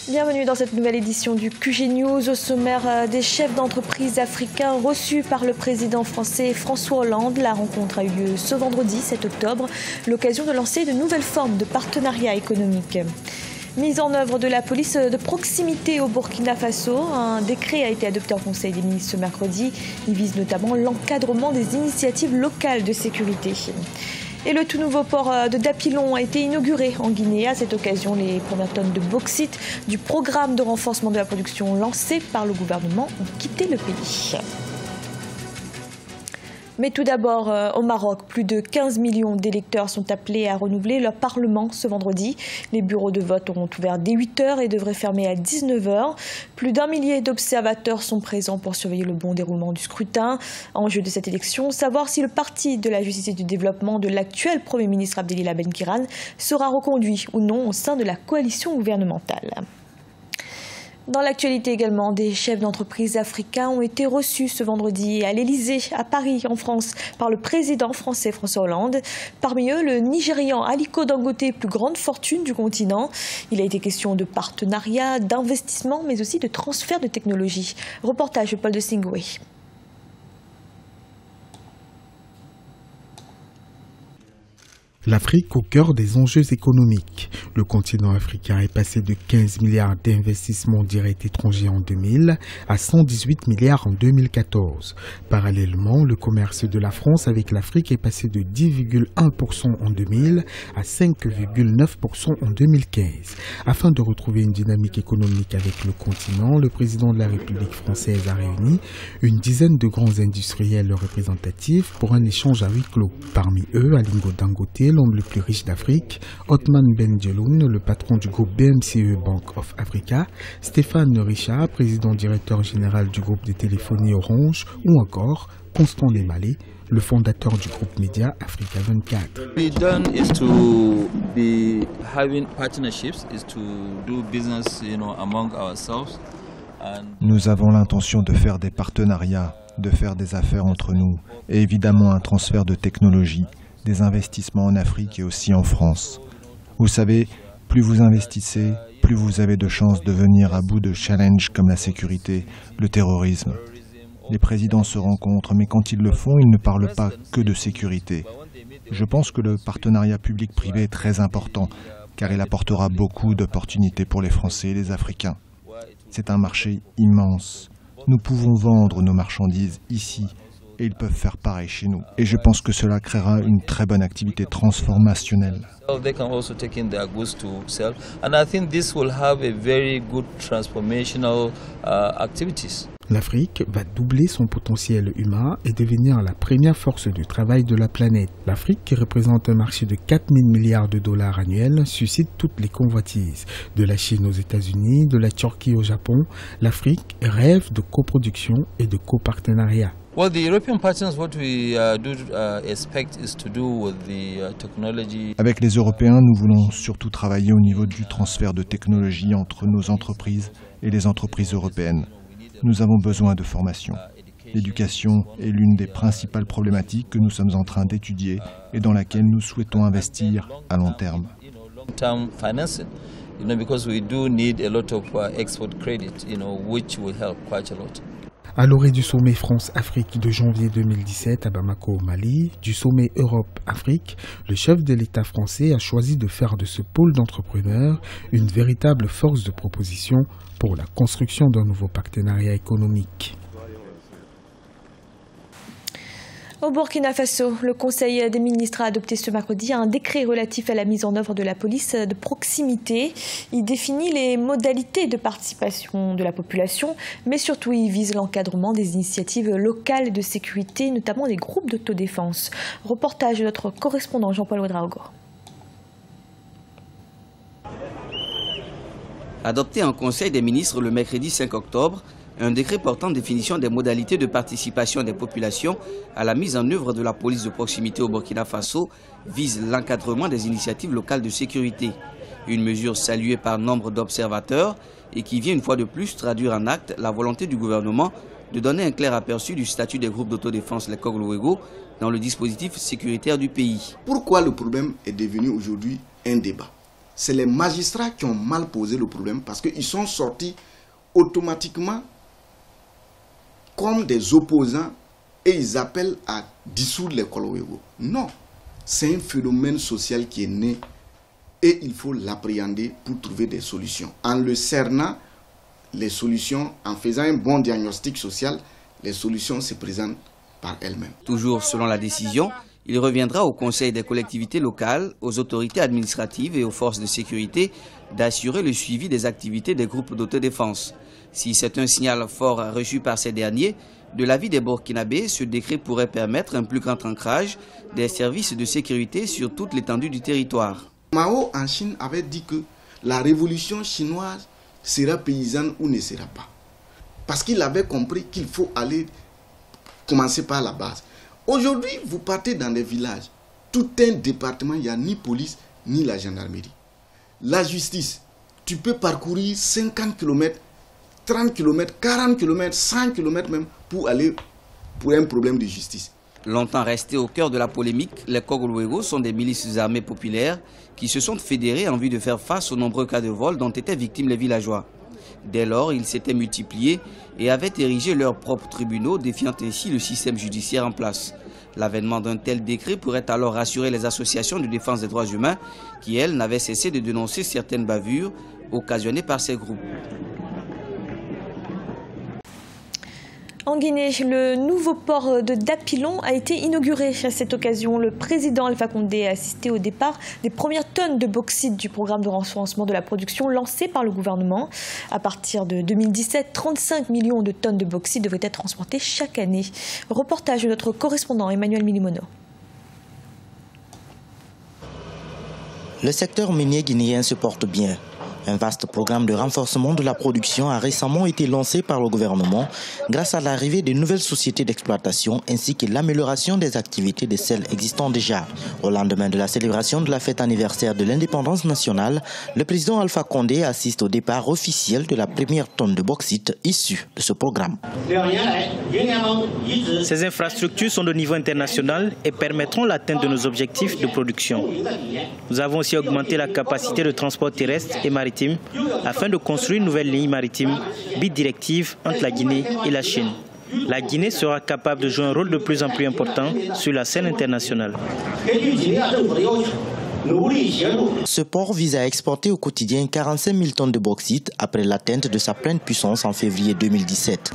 Bienvenue dans cette nouvelle édition du QG News. Au sommaire, des chefs d'entreprise africains reçus par le président français François Hollande. La rencontre a eu lieu ce vendredi 7 octobre, l'occasion de lancer de nouvelles formes de partenariats économiques. Mise en œuvre de la police de proximité au Burkina Faso. Un décret a été adopté en Conseil des ministres ce mercredi. Il vise notamment l'encadrement des initiatives locales de sécurité. Et le tout nouveau port de Dapilon a été inauguré en Guinée. À cette occasion, les premières tonnes de bauxite du programme de renforcement de la production lancé par le gouvernement ont quitté le pays. Mais tout d'abord, au Maroc, plus de 15 millions d'électeurs sont appelés à renouveler leur parlement ce vendredi. Les bureaux de vote auront ouvert dès 8 h et devraient fermer à 19 h. Plus d'1 millier d'observateurs sont présents pour surveiller le bon déroulement du scrutin. Enjeu de cette élection, savoir si le parti de la justice et du développement de l'actuel Premier ministre Abdelila Benkiran sera reconduit ou non au sein de la coalition gouvernementale. Dans l'actualité également, des chefs d'entreprise africains ont été reçus ce vendredi à l'Elysée, à Paris, en France, par le président français François Hollande. Parmi eux, le Nigérian Aliko Dangote, plus grande fortune du continent. Il a été question de partenariat, d'investissement, mais aussi de transfert de technologie. Reportage de Paul de Singoué. L'Afrique au cœur des enjeux économiques. Le continent africain est passé de 15 milliards d'investissements directs étrangers en 2000 à 118 milliards en 2014. Parallèlement, le commerce de la France avec l'Afrique est passé de 10,1% en 2000 à 5,9% en 2015. Afin de retrouver une dynamique économique avec le continent, le président de la République française a réuni une dizaine de grands industriels représentatifs pour un échange à huis clos. Parmi eux, Aliko Dangote, l'homme le plus riche d'Afrique, Othman Ben Jelloun, le patron du groupe BMCE Bank of Africa, Stéphane Richard, président directeur général du groupe de téléphonie Orange, ou encore Constant Desmallet, le fondateur du groupe média Africa 24. Nous avons l'intention de faire des partenariats, de faire des affaires entre nous, et évidemment un transfert de technologie, des investissements en Afrique et aussi en France. Vous savez, plus vous investissez, plus vous avez de chances de venir à bout de challenges comme la sécurité, le terrorisme. Les présidents se rencontrent, mais quand ils le font, ils ne parlent pas que de sécurité. Je pense que le partenariat public-privé est très important, car il apportera beaucoup d'opportunités pour les Français et les Africains. C'est un marché immense. Nous pouvons vendre nos marchandises ici, et ils peuvent faire pareil chez nous. Et je pense que cela créera une très bonne activité transformationnelle. L'Afrique va doubler son potentiel humain et devenir la première force de travail de la planète. L'Afrique, qui représente un marché de 4 000 milliards de dollars annuels, suscite toutes les convoitises. De la Chine aux États-Unis, de la Turquie au Japon, l'Afrique rêve de coproduction et de copartenariat. Avec les Européens, nous voulons surtout travailler au niveau du transfert de technologie entre nos entreprises et les entreprises européennes. Nous avons besoin de formation. L'éducation est l'une des principales problématiques que nous sommes en train d'étudier et dans laquelle nous souhaitons investir à long terme. À l'orée du sommet France-Afrique de janvier 2017 à Bamako au Mali, du sommet Europe-Afrique, le chef de l'État français a choisi de faire de ce pôle d'entrepreneurs une véritable force de proposition pour la construction d'un nouveau partenariat économique. Au Burkina Faso, le Conseil des ministres a adopté ce mercredi un décret relatif à la mise en œuvre de la police de proximité. Il définit les modalités de participation de la population, mais surtout il vise l'encadrement des initiatives locales de sécurité, notamment des groupes d'autodéfense. Reportage de notre correspondant Jean-Paul Ouedraogo. Adopté en Conseil des ministres le mercredi 5 octobre, un décret portant définition des modalités de participation des populations à la mise en œuvre de la police de proximité au Burkina Faso vise l'encadrement des initiatives locales de sécurité. Une mesure saluée par nombre d'observateurs et qui vient une fois de plus traduire en acte la volonté du gouvernement de donner un clair aperçu du statut des groupes d'autodéfense, les Koglouego, dans le dispositif sécuritaire du pays. Pourquoi le problème est devenu aujourd'hui un débat? c'est les magistrats qui ont mal posé le problème parce qu'ils sont sortis automatiquement comme des opposants et ils appellent à dissoudre les Kolowego. Non, c'est un phénomène social qui est né et il faut l'appréhender pour trouver des solutions. En le cernant, les solutions, en faisant un bon diagnostic social, les solutions se présentent par elles-mêmes. Toujours selon la décision, il reviendra au Conseil des collectivités locales, aux autorités administratives et aux forces de sécurité d'assurer le suivi des activités des groupes d'autodéfense. Si c'est un signal fort reçu par ces derniers, de l'avis des Burkinabés, ce décret pourrait permettre un plus grand ancrage des services de sécurité sur toute l'étendue du territoire. Mao en Chine avait dit que la révolution chinoise sera paysanne ou ne sera pas. Parce qu'il avait compris qu'il faut aller commencer par la base. Aujourd'hui, vous partez dans des villages, tout un département, il n'y a ni police ni la gendarmerie. La justice, tu peux parcourir 50 km, 30 km, 40 km, 100 km même pour aller pour un problème de justice. Longtemps restés au cœur de la polémique, les Kogolwego sont des milices armées populaires qui se sont fédérées en vue de faire face aux nombreux cas de vol dont étaient victimes les villageois. Dès lors, ils s'étaient multipliés et avaient érigé leurs propres tribunaux, défiant ainsi le système judiciaire en place. L'avènement d'un tel décret pourrait alors rassurer les associations de défense des droits humains qui, elles, n'avaient cessé de dénoncer certaines bavures occasionnées par ces groupes. En Guinée, le nouveau port de Dapilon a été inauguré. À cette occasion, le président Alpha Condé a assisté au départ des premières tonnes de bauxite du programme de renforcement de la production lancé par le gouvernement. À partir de 2017, 35 millions de tonnes de bauxite devraient être transportées chaque année. Reportage de notre correspondant Emmanuel Milimono. Le secteur minier guinéen se porte bien. Un vaste programme de renforcement de la production a récemment été lancé par le gouvernement grâce à l'arrivée de nouvelles sociétés d'exploitation ainsi que l'amélioration des activités de celles existantes déjà. Au lendemain de la célébration de la fête anniversaire de l'indépendance nationale, le président Alpha Condé assiste au départ officiel de la première tonne de bauxite issue de ce programme. Ces infrastructures sont de niveau international et permettront l'atteinte de nos objectifs de production. Nous avons aussi augmenté la capacité de transport terrestre et maritime afin de construire une nouvelle ligne maritime bidirective entre la Guinée et la Chine. La Guinée sera capable de jouer un rôle de plus en plus important sur la scène internationale. Ce port vise à exporter au quotidien 45 000 tonnes de bauxite après l'atteinte de sa pleine puissance en février 2017.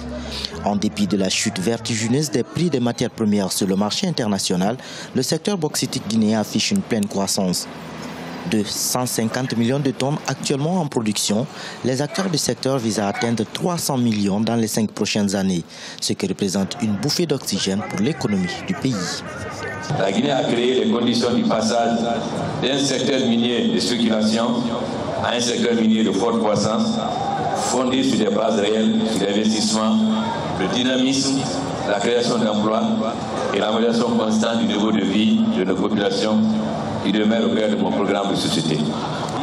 En dépit de la chute vertigineuse des prix des matières premières sur le marché international, le secteur bauxitique guinéen affiche une pleine croissance. De 150 millions de tonnes actuellement en production, les acteurs du secteur visent à atteindre 300 millions dans les 5 prochaines années, ce qui représente une bouffée d'oxygène pour l'économie du pays. La Guinée a créé les conditions du passage d'un secteur minier de spéculation à un secteur minier de forte croissance, fondé sur des bases réelles, sur l'investissement, le dynamisme, la création d'emplois et l'amélioration constante du niveau de vie de nos populations qui demeure au cœur de mon programme de société.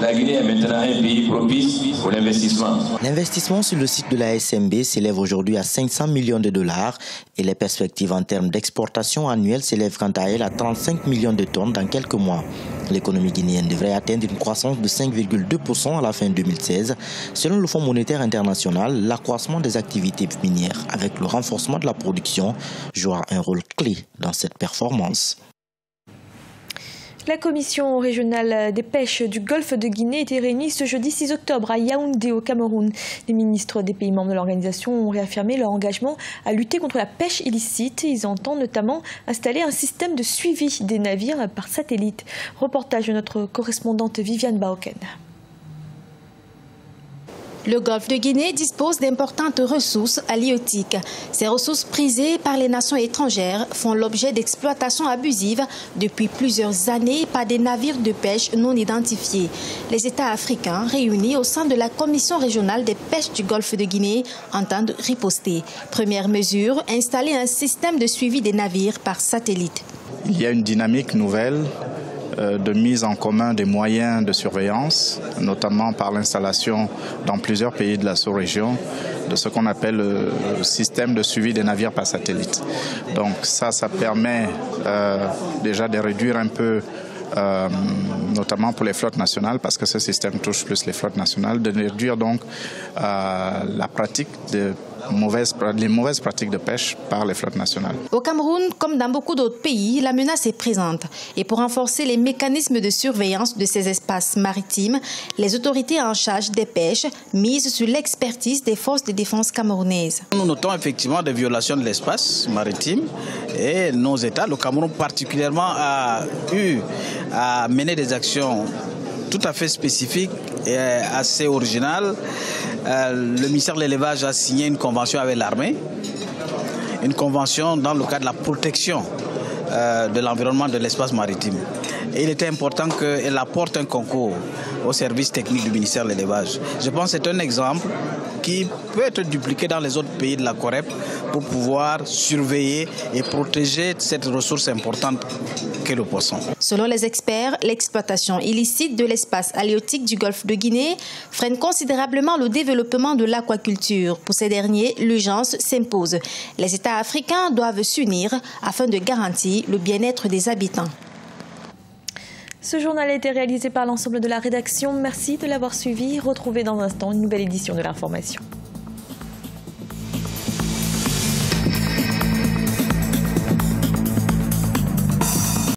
La Guinée est maintenant un pays propice pour l'investissement. L'investissement sur le site de la SMB s'élève aujourd'hui à 500 millions de dollars et les perspectives en termes d'exportation annuelle s'élèvent quant à elles à 35 millions de tonnes dans quelques mois. L'économie guinéenne devrait atteindre une croissance de 5,2% à la fin 2016. Selon le Fonds monétaire international, l'accroissement des activités minières avec le renforcement de la production jouera un rôle clé dans cette performance. La commission régionale des pêches du Golfe de Guinée était réunie ce jeudi 6 octobre à Yaoundé au Cameroun. Les ministres des pays membres de l'organisation ont réaffirmé leur engagement à lutter contre la pêche illicite. Ils entendent notamment installer un système de suivi des navires par satellite. Reportage de notre correspondante Viviane Baoken. Le golfe de Guinée dispose d'importantes ressources halieutiques. Ces ressources prisées par les nations étrangères font l'objet d'exploitations abusives depuis plusieurs années par des navires de pêche non identifiés. Les États africains réunis au sein de la Commission régionale des pêches du golfe de Guinée entendent riposter. Première mesure, installer un système de suivi des navires par satellite. Il y a une dynamique nouvelle de mise en commun des moyens de surveillance, notamment par l'installation dans plusieurs pays de la sous-région de ce qu'on appelle le système de suivi des navires par satellite. Donc ça permet déjà de réduire un peu notamment pour les flottes nationales, parce que ce système touche plus les flottes nationales, de réduire donc la pratique les mauvaises pratiques de pêche par les flottes nationales. Au Cameroun, comme dans beaucoup d'autres pays, la menace est présente. Et pour renforcer les mécanismes de surveillance de ces espaces maritimes, les autorités en charge des pêches misent sur l'expertise des forces de défense camerounaises. Nous notons effectivement des violations de l'espace maritime et nos États, le Cameroun particulièrement, a eu à mener des actions tout à fait spécifiques et assez originales. Le ministère de l'élevage a signé une convention avec l'armée, une convention dans le cadre de la protection de l'environnement de l'espace maritime. Et il était important qu'elle apporte un concours au service technique du ministère de l'élevage. Je pense que c'est un exemple qui peut être dupliqué dans les autres pays de la COREP pour pouvoir surveiller et protéger cette ressource importante qu'est le poisson. Selon les experts, l'exploitation illicite de l'espace halieutique du golfe de Guinée freine considérablement le développement de l'aquaculture. Pour ces derniers, l'urgence s'impose. Les États africains doivent s'unir afin de garantir le bien-être des habitants. Ce journal a été réalisé par l'ensemble de la rédaction. Merci de l'avoir suivi. Retrouvez dans un instant une nouvelle édition de l'information.